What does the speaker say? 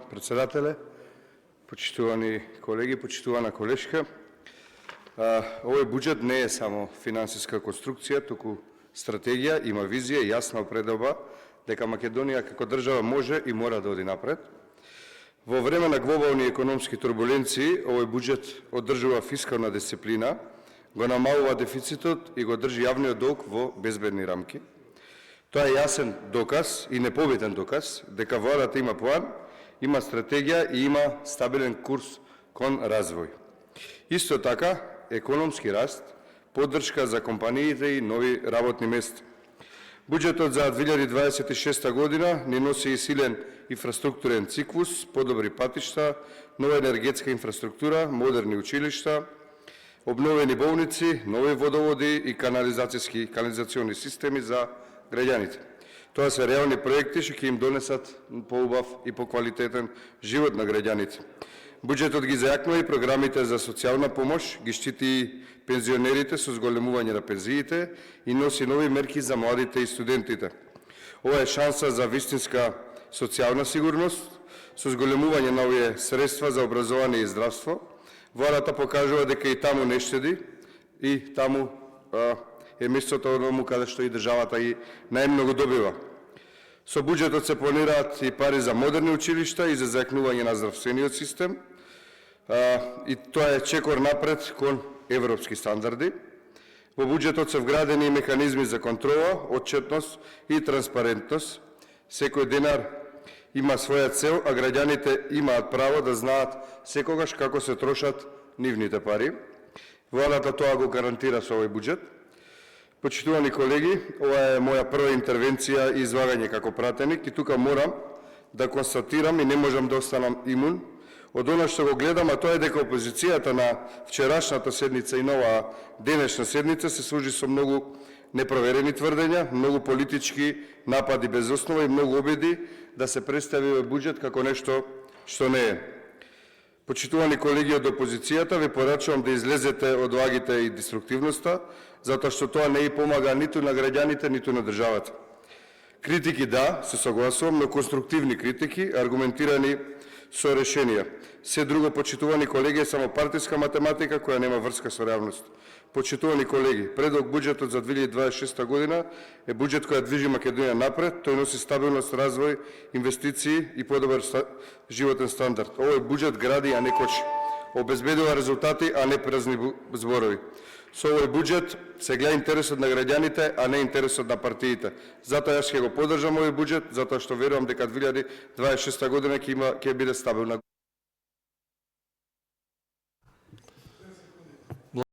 председателе, почитувани колеги, почитувана колешка. Овој буџет не е само финансиска конструкција, туку стратегија, има визија и јасна определба дека Македонија како држава може и мора да оди напред. Во време на глобални економски турбуленции, овој буџет одржува фискална дисциплина, го намалува дефицитот и го држи јавниот долг во безбедни рамки. Тоа е јасен доказ и непобитен доказ дека владата има план, има стратегија и има стабилен курс кон развој. Исто така, економски раст, поддршка за компаниите и нови работни места. Буџетот за 2026 година ни носи и силен инфраструктурен циклус, подобри патишта, нова енергетска инфраструктура, модерни училишта, обновени болници, нови водоводи и канализациони системи за граѓаните. Тоа се реални проекти што ќе им донесат поубав и поквалитетен живот на граѓаните. Буџетот ги зајакнува и програмите за социјална помош, ги штити пензионерите со зголемување на пензиите и носи нови мерки за младите и студентите. Ова е шанса за вистинска социјална сигурност, со зголемување на овие средства за образование и здравство. Владата покажува дека и таму не штеди, и таму е местото одному каде што и државата и најмногу добива. Со буџетот се планираат и пари за модерни училишта и за зајакнување на здравствениот систем, и тоа е чекор напред кон европски стандарди. Во буџетот се вградени и механизми за контрола, отчетност и транспарентност. Секој денар има своја цел, а граѓаните имаат право да знаат секогаш како се трошат нивните пари. Владата тоа го гарантира со овој буџет. Почитувани колеги, ова е моја прва интервенција и излагање како пратеник и тука морам да констатирам и не можам да останам имун од она што го гледам, а тоа е дека опозицијата на вчерашната седница и нова денешна седница се служи со многу непроверени тврдења, многу политички напади без основа и многу обиди да се представи овој буџет како нешто што не е. Почитувани колеги од опозицијата, ви порачувам да излезете од лагите и деструктивноста, затоа што тоа не и помага ниту на граѓаните, ниту на државата. Критики да, се согласувам, но конструктивни критики, аргументирани со решенија. Се друго, почитувани колеги, е само партиска математика која нема врска со реалност. Почитувани колеги, предок буџетот за 2026 година е буџет која движи Македонија напред, тој носи стабилност, развој, инвестиции и подобар животен стандард. Овој буџет гради, а не кочи. Обезбедува резултати, а не празни зборови. Со овој буџет се гледа интересот на граѓаните, а не интересот на партиите. Затоа јас ќе го поддржам овој буџет, затоа што верувам дека 2026 година ќе биде стабилна.